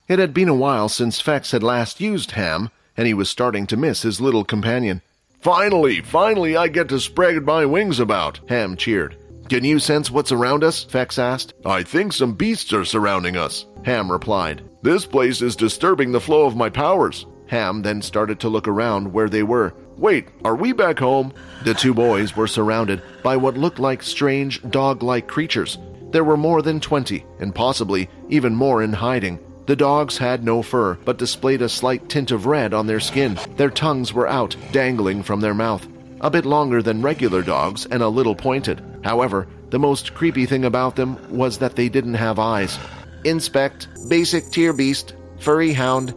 It had been a while since Fex had last used Ham, and he was starting to miss his little companion. Finally I get to spread my wings about, Ham cheered. Can you sense what's around us? Fex asked. I think some beasts are surrounding us, Ham replied. This place is disturbing the flow of my powers. Ham then started to look around where they were. Wait, are we back home? The two boys were surrounded by what looked like strange, dog-like creatures. There were more than 20, and possibly even more in hiding. The dogs had no fur, but displayed a slight tint of red on their skin. Their tongues were out, dangling from their mouth. A bit longer than regular dogs and a little pointed. However, the most creepy thing about them was that they didn't have eyes. Inspect, basic tier beast, furry hound.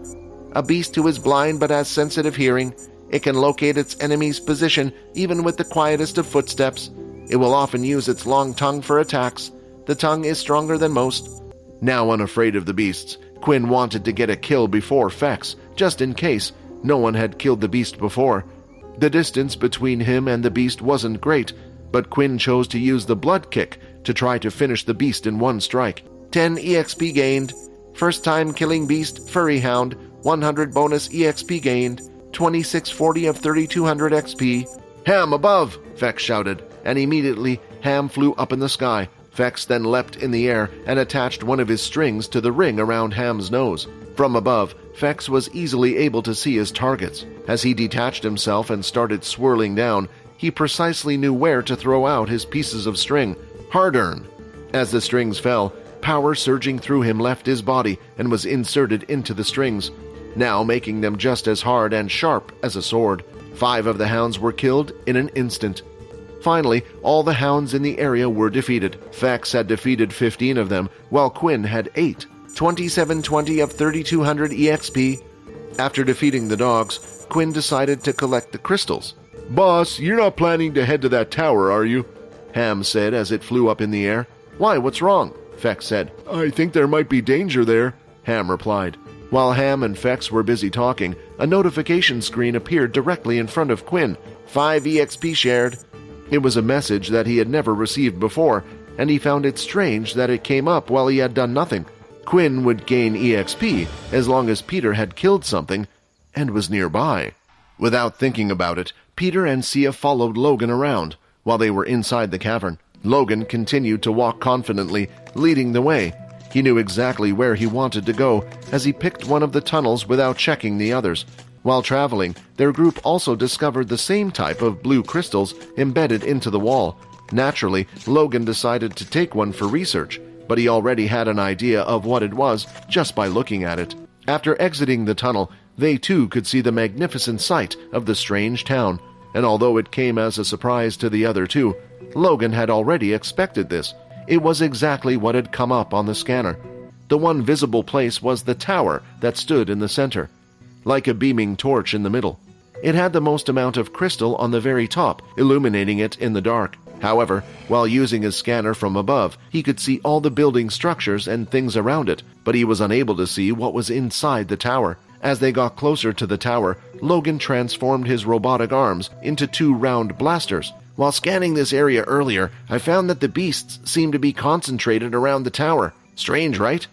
A beast who is blind but has sensitive hearing. It can locate its enemy's position even with the quietest of footsteps. It will often use its long tongue for attacks. The tongue is stronger than most. Now unafraid of the beasts, Quinn wanted to get a kill before Fex, just in case. No one had killed the beast before. The distance between him and the beast wasn't great, but Quinn chose to use the blood kick to try to finish the beast in one strike. 10 EXP gained. First time killing beast, furry hound. 100 bonus EXP gained. 2640 of 3200 XP. Ham above, Fex shouted, and immediately Ham flew up in the sky. Fex then leapt in the air and attached one of his strings to the ring around Ham's nose. From above, Fex was easily able to see his targets. As he detached himself and started swirling down, he precisely knew where to throw out his pieces of string. Hard-earn. As the strings fell, power surging through him left his body and was inserted into the strings, now making them just as hard and sharp as a sword. 5 of the hounds were killed in an instant. Finally, all the hounds in the area were defeated. Fex had defeated 15 of them, while Quinn had 8. 2720 of 3200 EXP. After defeating the dogs, Quinn decided to collect the crystals. Boss, you're not planning to head to that tower, are you? Ham said as it flew up in the air. Why, what's wrong? Fex said. I think there might be danger there, Ham replied. While Ham and Fex were busy talking, a notification screen appeared directly in front of Quinn. 5 EXP shared. It was a message that he had never received before, and he found it strange that it came up while he had done nothing. Quinn would gain EXP as long as Peter had killed something and was nearby. Without thinking about it, Peter and Sia followed Logan around. While they were inside the cavern, Logan continued to walk confidently, leading the way. He knew exactly where he wanted to go, as he picked one of the tunnels without checking the others. While traveling, their group also discovered the same type of blue crystals embedded into the wall. Naturally, Logan decided to take one for research, but he already had an idea of what it was just by looking at it. After exiting the tunnel, they too could see the magnificent sight of the strange town, and although it came as a surprise to the other two, Logan had already expected this. It was exactly what had come up on the scanner. The one visible place was the tower that stood in the center, like a beaming torch in the middle. It had the most amount of crystal on the very top, illuminating it in the dark. However, while using his scanner from above, he could see all the building structures and things around it, but he was unable to see what was inside the tower. As they got closer to the tower, Logan transformed his robotic arms into 2 round blasters. While scanning this area earlier, I found that the beasts seem to be concentrated around the tower. Strange, right?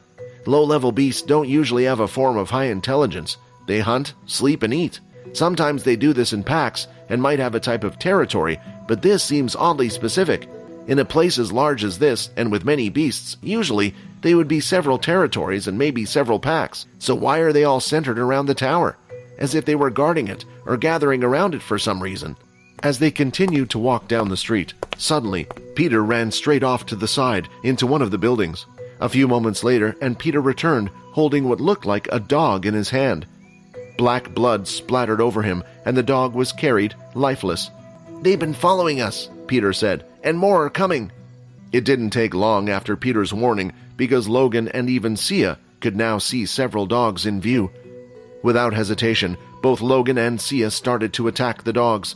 Low-level beasts don't usually have a form of high intelligence. They hunt, sleep, and eat. Sometimes they do this in packs and might have a type of territory, but this seems oddly specific. In a place as large as this, and with many beasts, usually they would be several territories and maybe several packs. So why are they all centered around the tower? As if they were guarding it or gathering around it for some reason. As they continued to walk down the street, suddenly, Peter ran straight off to the side into one of the buildings. A few moments later, and Peter returned, holding what looked like a dog in his hand. Black blood splattered over him, and the dog was carried, lifeless. "They've been following us," Peter said, "and more are coming." It didn't take long after Peter's warning, because Logan and even Sia could now see several dogs in view. Without hesitation, both Logan and Sia started to attack the dogs.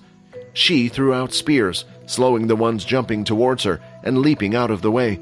She threw out spears, slowing the ones jumping towards her and leaping out of the way.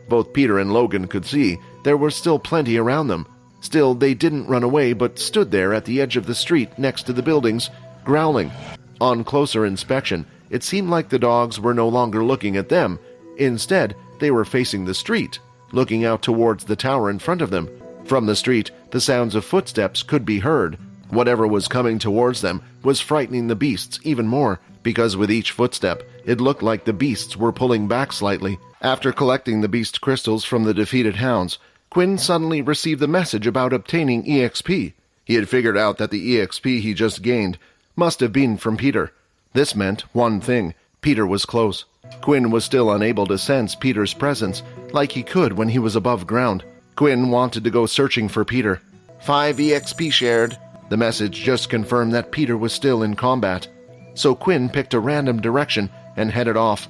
Both Peter and Logan could see there were still plenty around them. Still, they didn't run away but stood there at the edge of the street next to the buildings, growling. On closer inspection, it seemed like the dogs were no longer looking at them. Instead, they were facing the street, looking out towards the tower in front of them. From the street, the sounds of footsteps could be heard. Whatever was coming towards them was frightening the beasts even more, because with each footstep, it looked like the beasts were pulling back slightly. After collecting the beast crystals from the defeated hounds, Quinn suddenly received the message about obtaining EXP. He had figured out that the EXP he just gained must have been from Peter. This meant one thing: Peter was close. Quinn was still unable to sense Peter's presence like he could when he was above ground. Quinn wanted to go searching for Peter. 5 EXP shared. The message just confirmed that Peter was still in combat. So Quinn picked a random direction and headed off.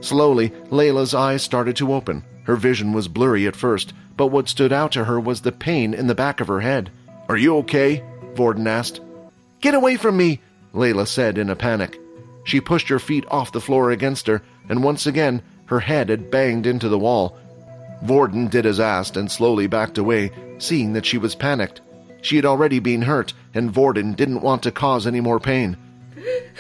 Slowly, Lila's eyes started to open. Her vision was blurry at first, but what stood out to her was the pain in the back of her head. "Are you okay?" Vordan asked. "Get away from me!" Lila said in a panic. She pushed her feet off the floor against her, and once again, her head had banged into the wall. Vordan did as asked and slowly backed away, seeing that she was panicked. She had already been hurt, and Vordan didn't want to cause any more pain.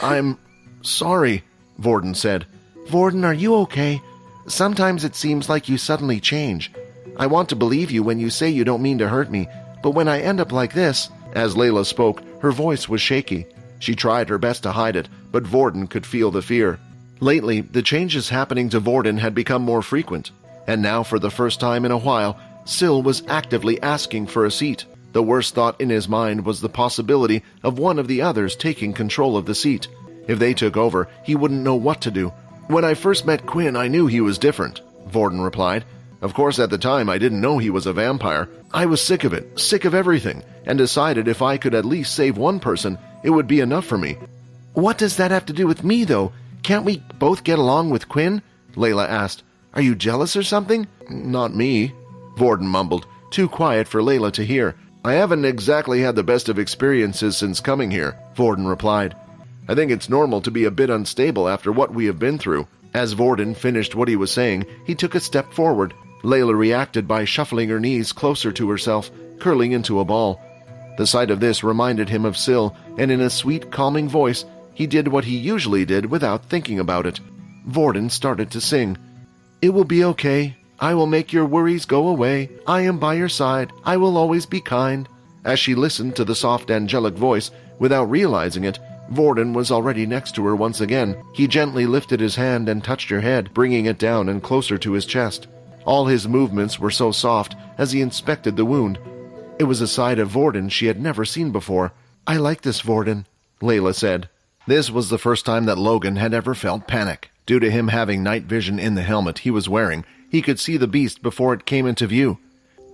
"I'm sorry," Vordan said. "Vordan, are you okay? Sometimes it seems like you suddenly change. I want to believe you when you say you don't mean to hurt me, but when I end up like this..." As Lila spoke, her voice was shaky. She tried her best to hide it, but Vordan could feel the fear. Lately, the changes happening to Vordan had become more frequent, and now for the first time in a while, Syl was actively asking for a seat. The worst thought in his mind was the possibility of one of the others taking control of the seat. If they took over, he wouldn't know what to do. "When I first met Quinn, I knew he was different," Vordan replied. "Of course, at the time, I didn't know he was a vampire. I was sick of it, sick of everything, and decided if I could at least save one person, it would be enough for me." "What does that have to do with me, though? Can't we both get along with Quinn?" Lila asked. "Are you jealous or something?" "Not me," Vordan mumbled, too quiet for Lila to hear. "I haven't exactly had the best of experiences since coming here," Vordan replied. "I think it's normal to be a bit unstable after what we have been through." As Vordan finished what he was saying, he took a step forward. Lila reacted by shuffling her knees closer to herself, curling into a ball. The sight of this reminded him of Syl, and in a sweet, calming voice, he did what he usually did without thinking about it. Vordan started to sing. "It will be okay. I will make your worries go away. I am by your side. I will always be kind." As she listened to the soft angelic voice, without realizing it, Vordan was already next to her once again. He gently lifted his hand and touched her head, bringing it down and closer to his chest. All his movements were so soft as he inspected the wound. It was a side of Vordan she had never seen before. "I like this, Vordan," Lila said. This was the first time that Logan had ever felt panic. Due to him having night vision in the helmet he was wearing, he could see the beast before it came into view.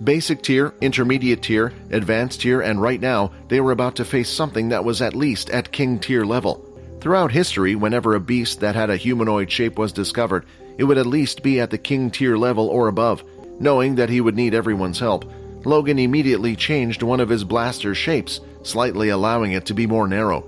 Basic tier, intermediate tier, advanced tier, and right now they were about to face something that was at least at king tier level. Throughout history, whenever a beast that had a humanoid shape was discovered, it would at least be at the king tier level or above. Knowing that he would need everyone's help, Logan immediately changed one of his blaster's shapes, slightly allowing it to be more narrow.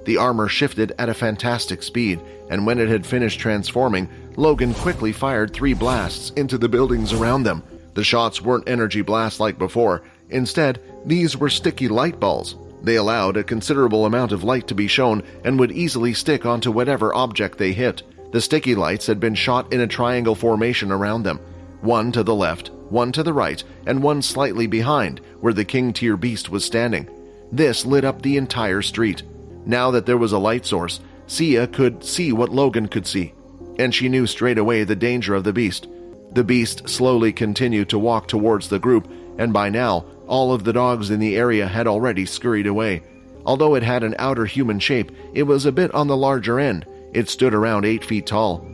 The armor shifted at a fantastic speed, and when it had finished transforming, Logan quickly fired 3 blasts into the buildings around them. The shots weren't energy blasts like before. Instead, these were sticky light balls. They allowed a considerable amount of light to be shown and would easily stick onto whatever object they hit. The sticky lights had been shot in a triangle formation around them. One to the left, one to the right, and one slightly behind, where the king tier beast was standing. This lit up the entire street. Now that there was a light source, Sia could see what Logan could see, and she knew straight away the danger of the beast. The beast slowly continued to walk towards the group, and by now, all of the dogs in the area had already scurried away. Although it had an outer human shape, it was a bit on the larger end. It stood around 8 feet tall.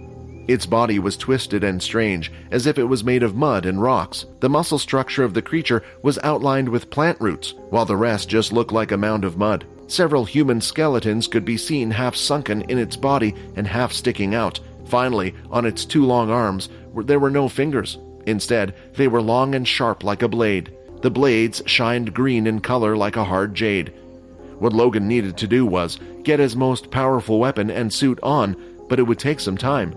Its body was twisted and strange, as if it was made of mud and rocks. The muscle structure of the creature was outlined with plant roots, while the rest just looked like a mound of mud. Several human skeletons could be seen half sunken in its body and half sticking out. Finally, on its 2 long arms, there were no fingers. Instead, they were long and sharp like a blade. The blades shined green in color like a hard jade. What Logan needed to do was get his most powerful weapon and suit on, but it would take some time.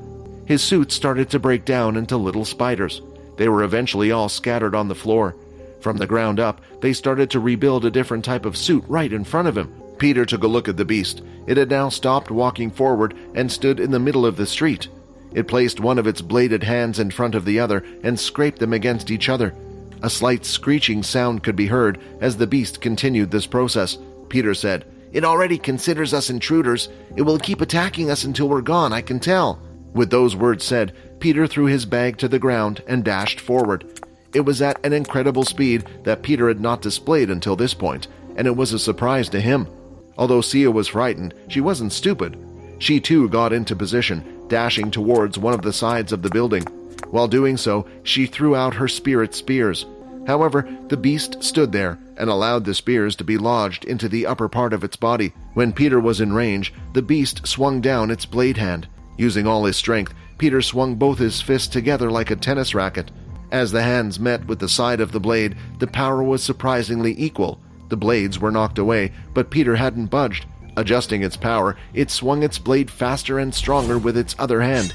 His suit started to break down into little spiders. They were eventually all scattered on the floor. From the ground up, they started to rebuild a different type of suit right in front of him. Peter took a look at the beast. It had now stopped walking forward and stood in the middle of the street. It placed one of its bladed hands in front of the other and scraped them against each other. A slight screeching sound could be heard as the beast continued this process. Peter said, "It already considers us intruders. It will keep attacking us until we're gone, I can tell." With those words said, Peter threw his bag to the ground and dashed forward. It was at an incredible speed that Peter had not displayed until this point, and it was a surprise to him. Although Sia was frightened, she wasn't stupid. She too got into position, dashing towards one of the sides of the building. While doing so, she threw out her spirit spears. However, the beast stood there and allowed the spears to be lodged into the upper part of its body. When Peter was in range, the beast swung down its blade hand. Using all his strength, Peter swung both his fists together like a tennis racket. As the hands met with the side of the blade, the power was surprisingly equal. The blades were knocked away, but Peter hadn't budged. Adjusting its power, it swung its blade faster and stronger with its other hand.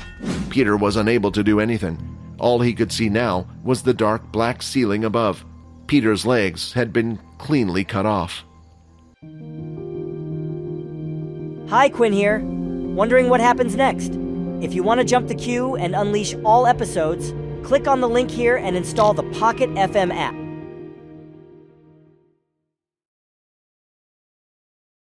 Peter was unable to do anything. All he could see now was the dark black ceiling above. Peter's legs had been cleanly cut off. Hi, Quinn here. Wondering what happens next? If you want to jump the queue and unleash all episodes, click on the link here and install the Pocket FM app.